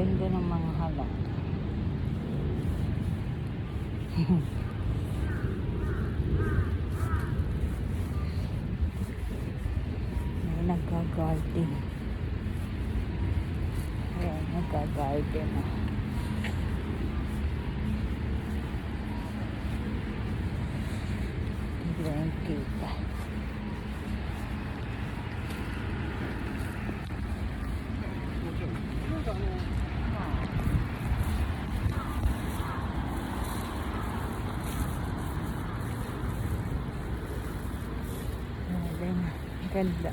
Ganda ng mga halong. May nagka-garden. Ayan, nagka-garden. Hindi ko yung kita. Ganda.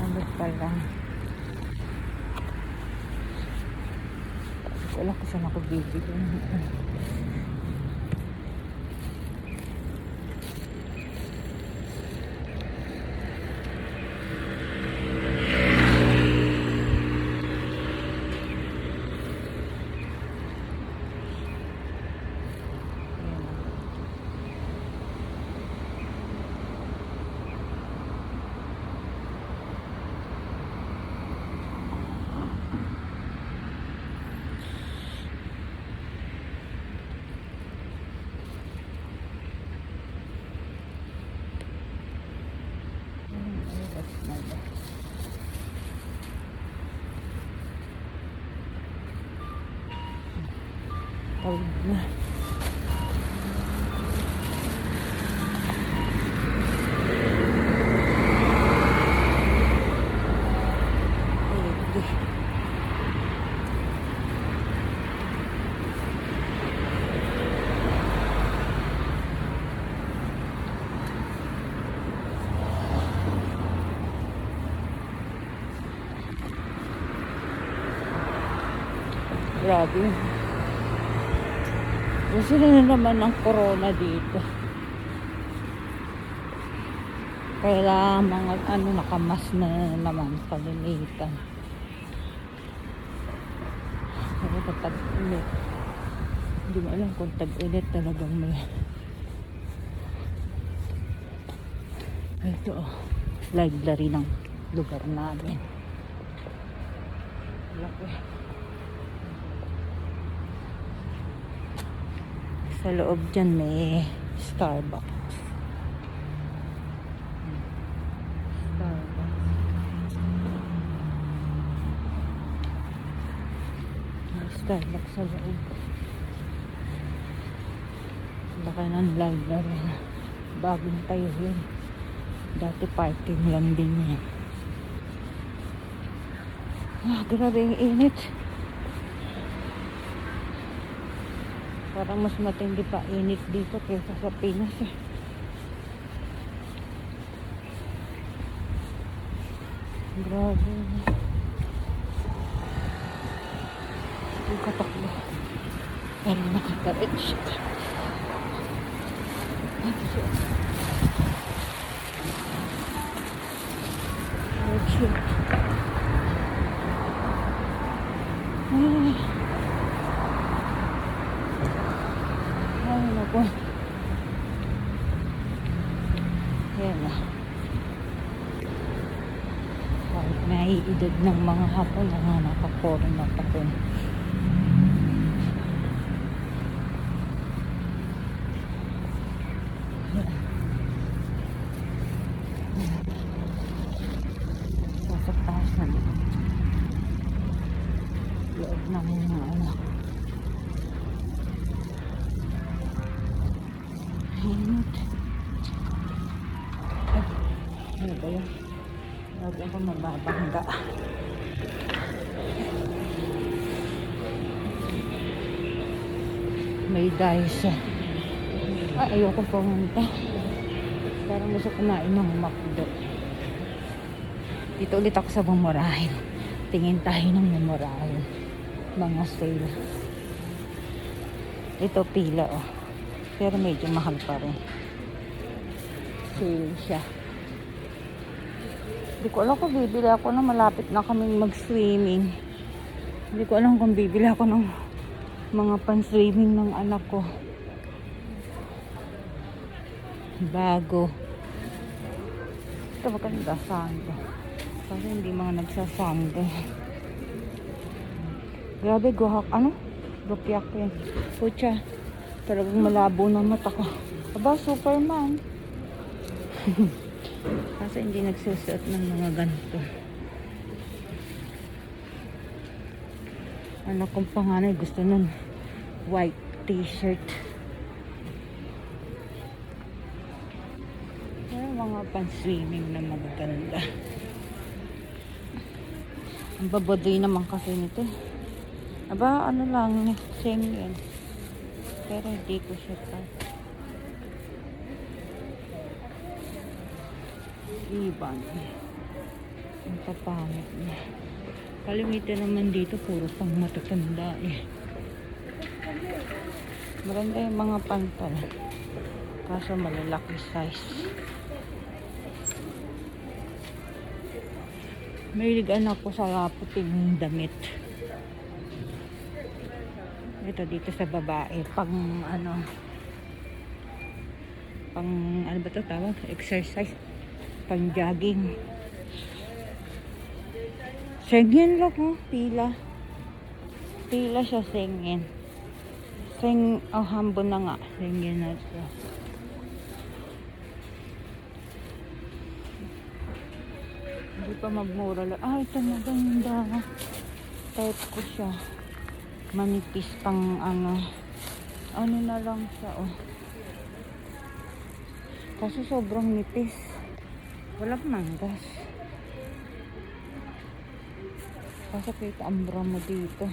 Ano pa lang. Wala ko saan ako bibili. Tawid na. Grabe. Kasi na naman ang corona dito. Kaya mga nakamas na naman kalimitan. Pero tag-init. Hindi mo alam kung tag-init talagang may. Ito library ng lugar namin. Laki. Sa loob dyan may Starbucks. May Starbucks sa loob. Baka ng library na bagong tayo yun. Dati parking lang din yan. Grabe yung init. Parang mas matindi pa init dito kaysa sa Pinas eh. Grabe. Yung katakbo. Pero nakaka-reach. Ay, naku. Yan na. Kahit naiidad ng mga hapon na nga nakaporon na tapon. Sa taas na dito. Loob ng mga anak. Hinot. Ano ba yun? Lagi ako mababangga. May dice. Ay, ayoko pumunta. Parang gusto kumain ng McDo. Dito ulit ako sa Bumurahin. Tingin tayo ng Bumurahin. Mga sale. Ito pila oh. Pero medyo mahal pa rin. Sale siya. Hindi ko alam kung bibili ako na malapit na kaming mag-swimming. Hindi ko alam kung bibili ako ng mga pan-swimming ng anak ko. Bago. Ito maganda saan ito. Kasi hindi mga nagsasangga. Grabe, guhak. Ano? Gupyak yan. Pucha. Talagang malabo na mata ko. Aba, Superman. Kasi hindi nagsusuot ng mga ganito. Anak kong panganay gusto nun white t-shirt. Pero mga pan-swimming na magaganda. Ang babadoy naman kasi nito. Aba, ano lang, same yan. Pero hindi ko siya pa. Iban. Ang papangit niya. Kalimitan naman dito, puro pang matatanda eh. Maganda yung mga pantal. Kaso malalaki size. Mahilig anak ko sa puting damit. Ito dito sa babae, pang ano ba ito tawag? Exercise. Pang jogging. Sengin lang, oh. Pila siya sengin. Hambon na nga. Sengin na siya. Hindi pa magmura lang. Ah, ito maganda. Type ko siya. Manipis pang ano na lang siya, oh. Kasi sobrang nipis. Walang manggas. Kasi kita ang bra mo dito.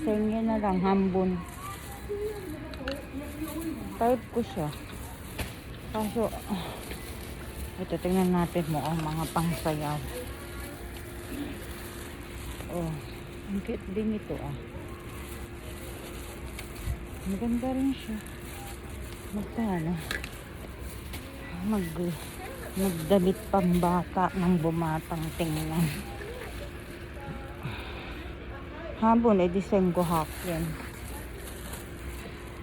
Sengyan na lang, hambon. Type ko siya. Kaso, ito, tingnan natin mo ang mga pangsayaw. Oh, ang cute din ito, ah. Maganda rin siya. Magkano? Magdamit pang bata ng bumatang tingnan. Habon, edi senggo hakyan.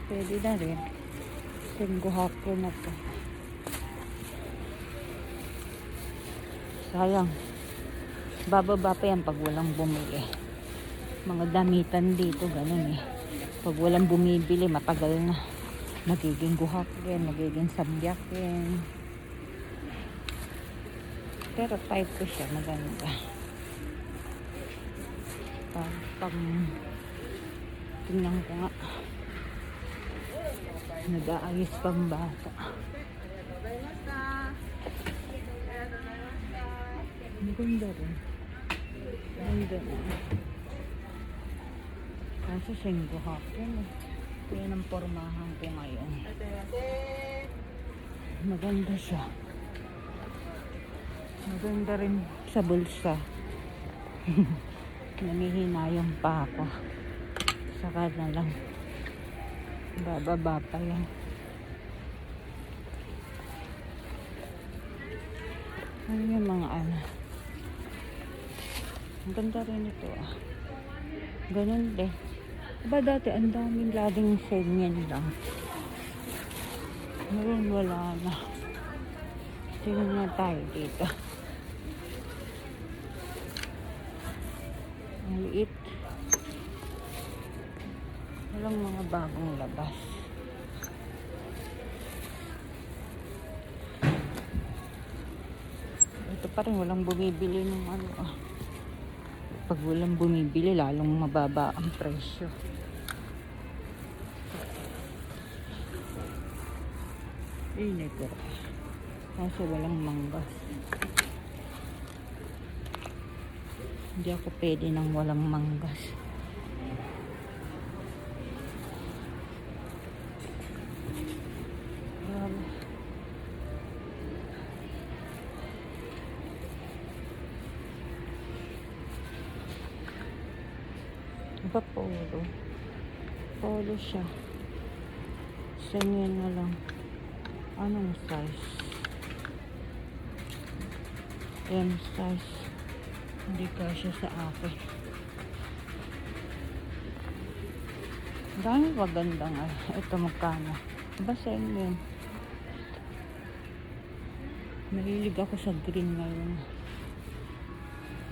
Pwede na rin. Senggo hakyan na to. Sayang. Bababa pa yan pag walang bumili. Mga damitan dito, ganun eh. Pag walang bumibili, matagal na. Magiging guhak yan, magiging sabyak yan. Pero type ko siya, maganda. Tingnan ko nga. Nag-aayos pang bata. Maganda rin. Maganda na. Kaso senggo hapon eh. Yan ang pormahan ko ngayon. Maganda siya. Maganda rin sa bulsa. Nanghihinayang pa ako. Saka na lang. Bababa pa yan. Ano yung mga ano? Ang ganda rin ito, ah. Ganun din. Diba dati ang daming laging senyan lang. Ngayon wala na. Tingnan na tayo dito. Ang liit. Walang mga bagong labas. Ito pa rin, walang bumibili ng ano, ah. Pag walang bumibili, lalong mababa ang presyo. Init ko. Kasi walang manggas. Hindi ako pwede nang walang manggas. Iba polo. Polo siya. Singin na lang. Anong size? M size. Hindi kasya sa akin. Dahil magandang ito magkano. Ba singin? Mahilig ako sa green ngayon.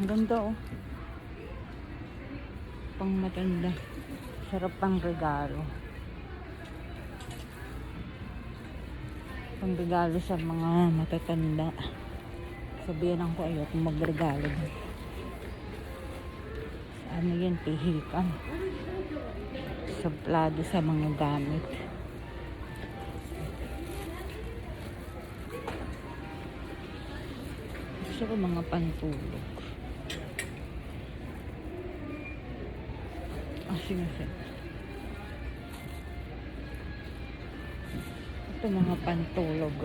Ang ganda oh. Pang matanda. Sarap pang regalo. Pang regalo sa mga matatanda. Sabihan ko ayoko magregalo. Ano yan, pihikan. Suplado sa mga gamit. Gusto ko mga pantulog. Sige. Ito mga pantulog.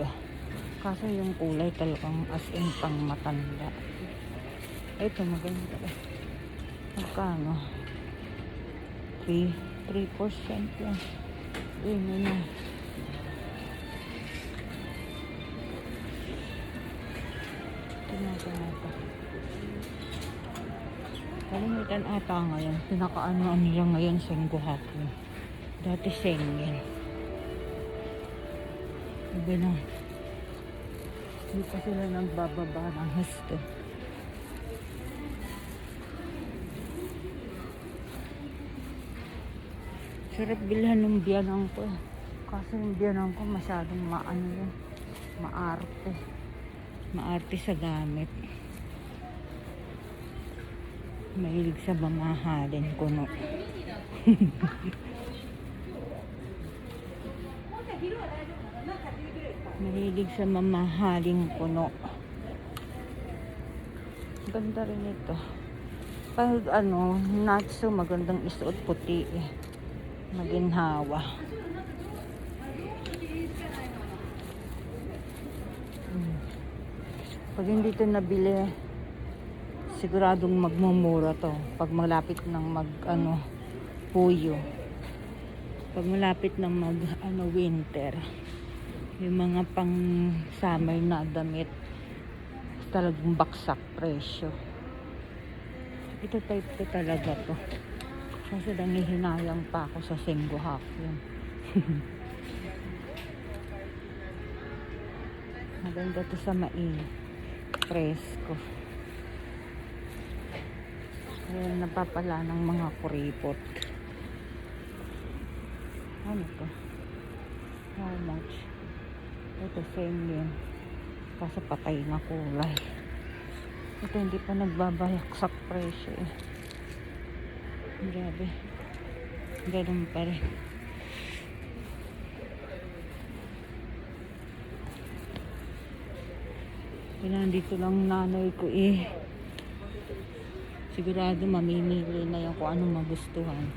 Kaso yung kulay talagang as in pang matanda. Ito maganda. Magkano? 3% lang. Ano na. Ito. Kalimitan ata ngayon. Pinakaano nila ngayon Senggo hapon. Dati Sengen. Iba na. Hindi pa sila nagbababa ng husto. Sarap bilhan ng biyanang ko. Kasi yung biyanang ko masyadong maano yun. Maarte. Maarte sa gamit. Mahilig sa mamahalin kuno. Mahilig sa mamahaling kuno. Ganda rin ito. Pag ano, natso magandang isuot puti eh. Maginhawa. Pag hindi ito nabili, siguradong magmumura to pag malapit ng puyo. Pag malapit ng winter, yung mga pang summer na damit talagang baksak presyo. Ito type ko talaga to. Kasi nangihinayang pa ako sa Senggo hapon. Maganda to sa presko. Ayan, napapala ng mga kuripot. Ano to? How much? Ito, same yun. Kaso patay na kulay. Ito, hindi pa nagbabalak sa presyo eh. Grabe. Ganun pa rin. Nandito lang nanay ko eh. Sigurado mamimili na yan kung anong magustuhan.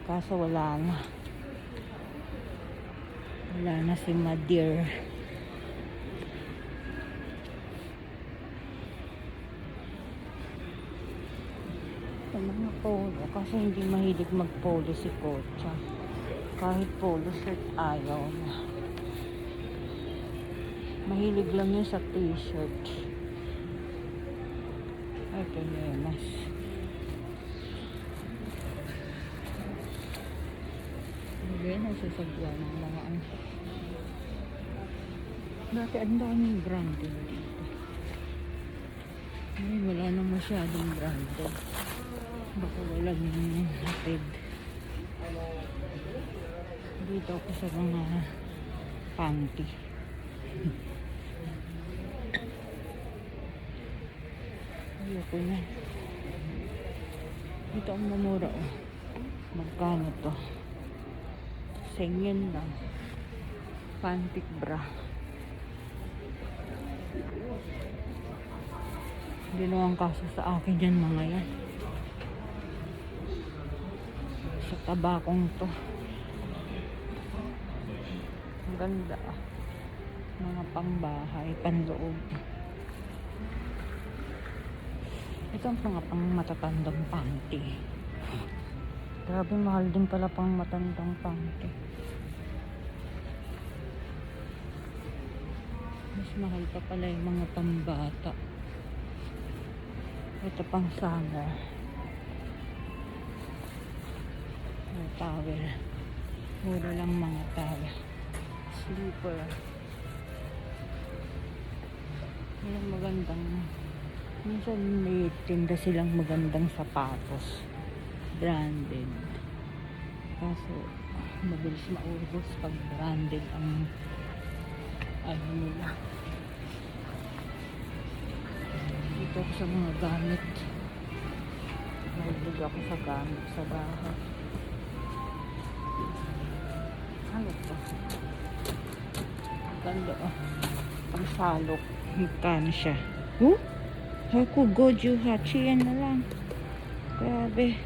Kaso wala na. Wala na si Madir. Ito mga polo. Kasi hindi mahilig mag-polo si Kocha. Kahit polo shirt ayaw na. Mahilig lang yun sa t-shirt. Ay, kailangan. Hindi na sasagwa ng mga ano. Dati ang daming branded dito. Ay, wala na masyadong branded. Baka walang hatid. Dito ako sa mga panty. Ayoko na. Ito ang mamura oh. Magkano to? Sengen lang. Pantik bra. Hindi naman kaso sa akin yan mga yan. Sa tabakong to. Ang ganda ah. Mga pangbahay, panloob. Ito ang mga pang matatandang panty. Grabe, mahal din pala pang matandang panty. Mas mahal pa pala yung mga pambata. Ito pang summer. Towel. Mura lang mga towel. Slipper. Yung magandang, minsan may tinda silang magandang sapatos. Branded. Kaso, mabilis maubos pag branded ang ano nila. Dito ako sa mga gamit. Mahilig ako sa gamit sa bahay. Ano to? Ganda oh. Ang salok. Magkano siya? Haku Goju Hachi. Yan na lang. Grabe.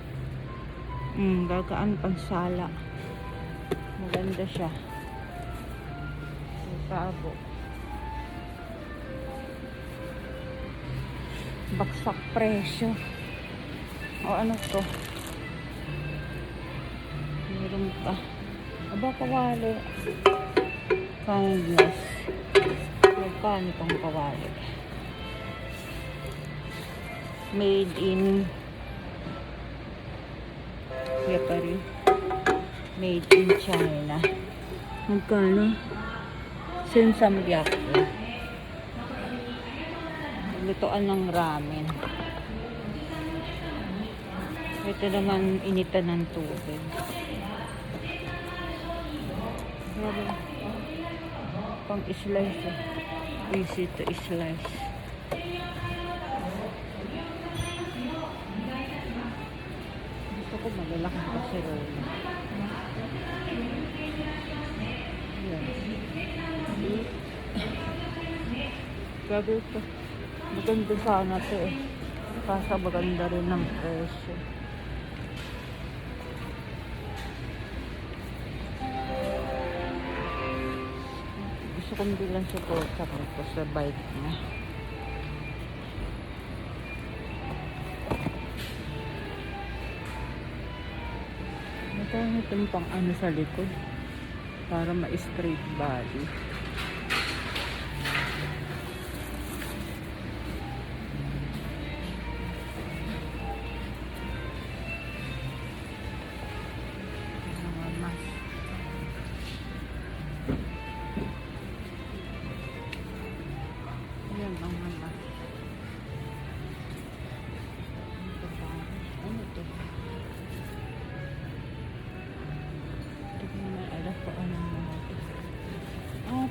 Gagaan pang sala. Maganda siya. Tago. Baksak presyo. O ano to? Meron pa. Aba, kawali. Kindness. Magkano itong kawali? Made in Japan. Made in China. Magkano? Sinsambiak. Lutoan ng ramen. Ito naman initan ng tubig. Pang slice eh. Easy to slice. Gusto ko malalaki kasi roll. Grabe ito. Maganda sana ito eh. Kasa maganda rin ng presyo. Gusto kong bilang suporta ko sa bike niya. Magkano itong pang ano sa likod para ma-straight body. Ayan ang mga ano ito? Ito ko na alam ko anong mga ito.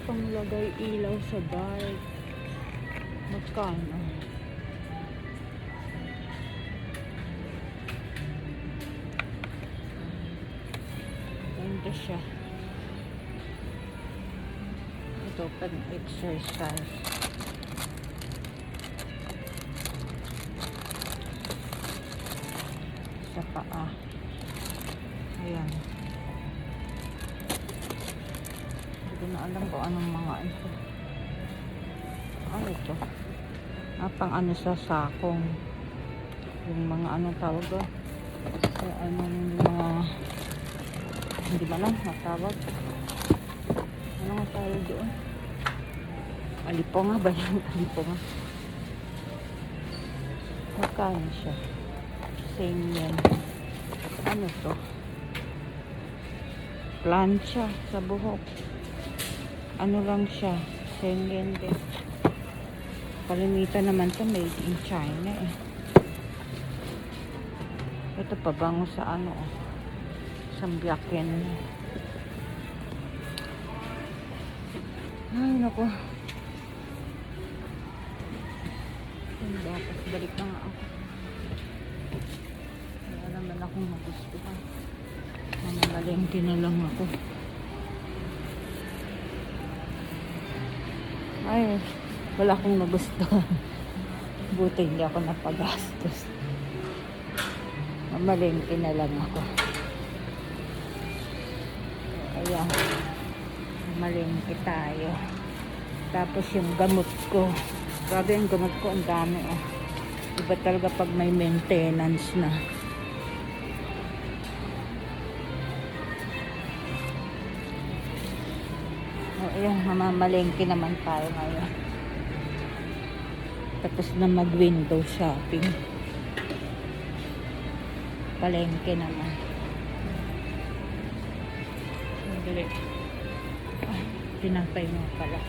Panglagay ilaw sa bike. Magkano? Ganda siya. Ito pang exercise. Sa paa. Ayan. Hindi ko na alam kung anong mga ito. Ano ito? Pang ano sa sakong. Yung mga anong tawag ko. Anong mga hindi ba lang matawag. Ano nga tawag doon? Aliponga ba yan? Aliponga. Magkano siya? Same yan. Ano to? Plancha sa buhok. Ano lang siya? Same yan din. Kalimitan naman to made in China eh. Ito pabango sa ano oh. Sambiaken. Ay naku. Dapat balik na nga ako. Wala naman akong magustuhan. Mamalengke na lang ako. Ay, wala akong nagustuhan. Buti hindi ako napagastos. Mamalengke na lang ako. Ayan. Mamalengke tayo. Tapos yung gamot ko. Grabe yung gamot ko, ang dami oh. Iba talaga pag may maintenance na. Ayan, mamamalengke naman tayo ngayon. Tapos na mag-window shopping. Palengke naman. tinapay nga pala.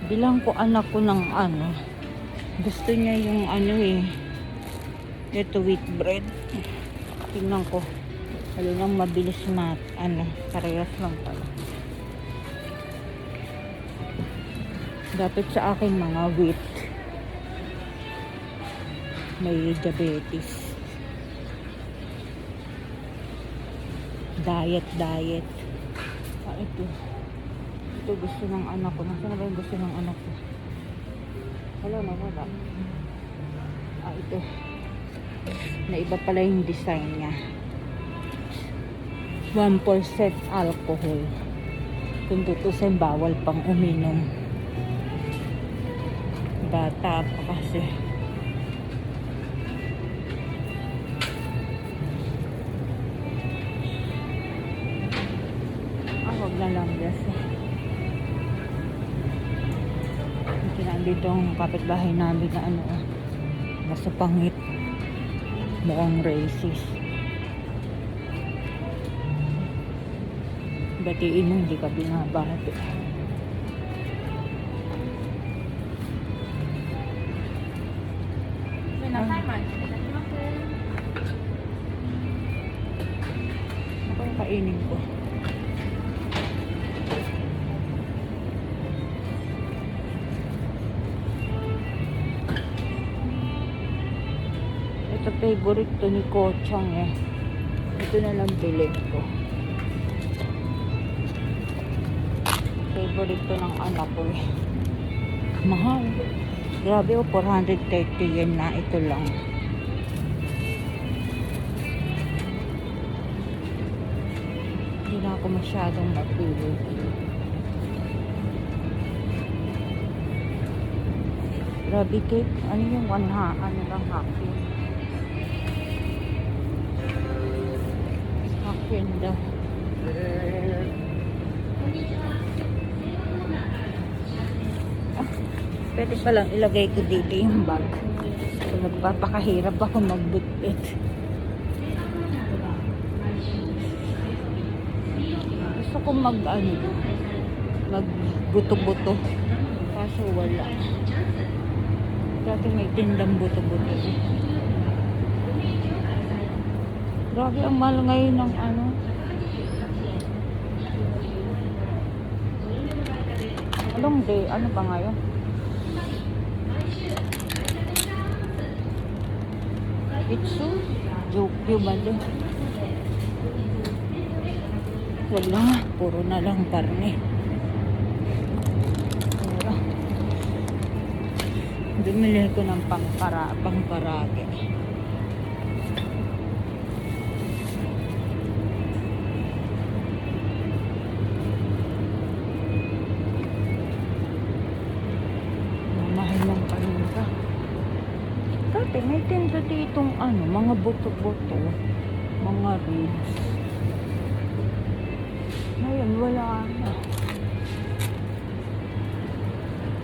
Bilang ko anak ko ng ano. Gusto niya yung ano eh. Ito wheat bread. Tingnan ko. Lalo nang mabilis parehas lang pala. Dapat sa akin mga wheat. May diabetes. Diet. Ito. Ito gusto ng anak ko. Nasaan na ba yung gusto ng anak ko? Wala. Ito. Na iba pala yung design niya. 1% alcohol. Kung tutusin, bawal pang uminom. Bata pa kasi. Wag na lang kasi. Nandito ang kapitbahay namin na nasa pangit. Mukhang racist. Batiin mo, hindi ka binabati. Ako yung kainin ko. Ito favorite to ni Kochang eh. Ito na lang bilhin ko. Favorite to ng anak ko eh. Mahal. Grabe oh, 430 yen na. Ito lang. Hindi na ako masyadong mapili. Grabe cake. Ano yung ano lang happy? Happy daw. Pwede palang ilagay ko dito yung bag. So, nagpapakahirap ako magbutbit. Gusto ko magbuto-buto. Kaso wala. Dati may tindang buto-buto. Grabe ang mahal ngayon ng Anong day? Ano ba ngayon? Itsu? Jokyo ba din? Wala. Puro na lang karne. Wala. Bumili ko ng pangparage. Mamahal ng paninda. Dati may tinda ditong mga buto-buto, mga ribs. Ngayon wala na.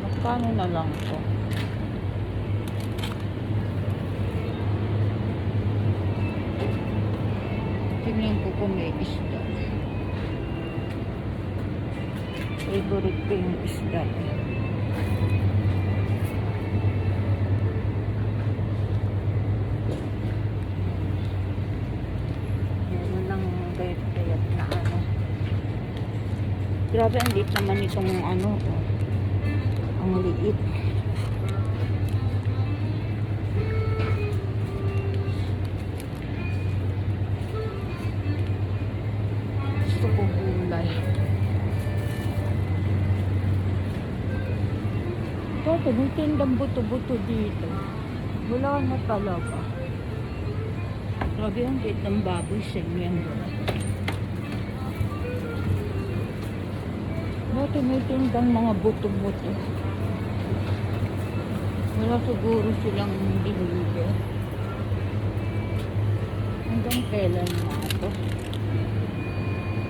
Magkano na lang to? Tingnan ko kung may isda. Favorite ko yung isda. Grabe, ang liit naman itong ang liit. Gusto ko gulay. Dati may tindang buto-buto dito. Wala na talaga. Grabe, ang liit ng baboy sa miyembro. Dati may tindang mga buto-buto. Wala siguro silang deliver. Hanggang kailan na ito?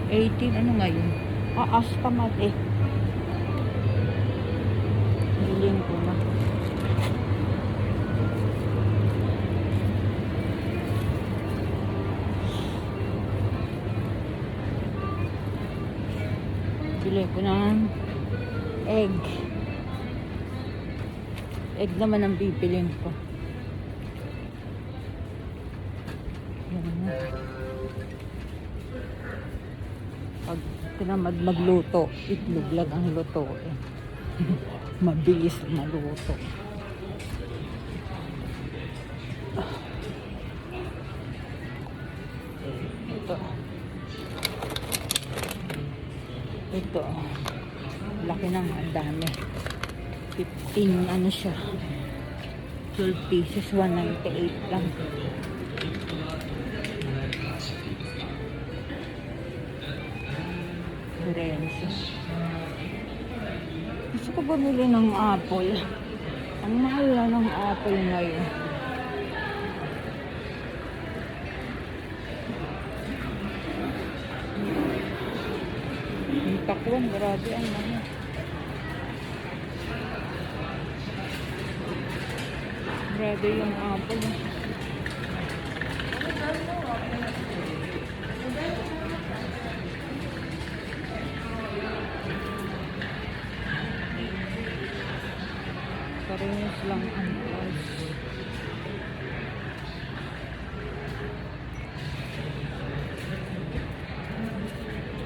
18, ano ngayon? Astamat eh. Hiling ko na. bibili ko ng egg. Egg naman ang bibilin ko. Yan na. Pag tinamad magluto, itlog lang ang luto eh. Mabilis maluto. Ito. Ito. Laki ng ang dami. 15 ano siya. 12 pieces, 198 lang. Renzo. Gusto ko bumili ng apple. Ang mahal na ng apple ngayon. Yung takwang, grabe ang mahal. Grabe yung apple. Parehas lang ang price.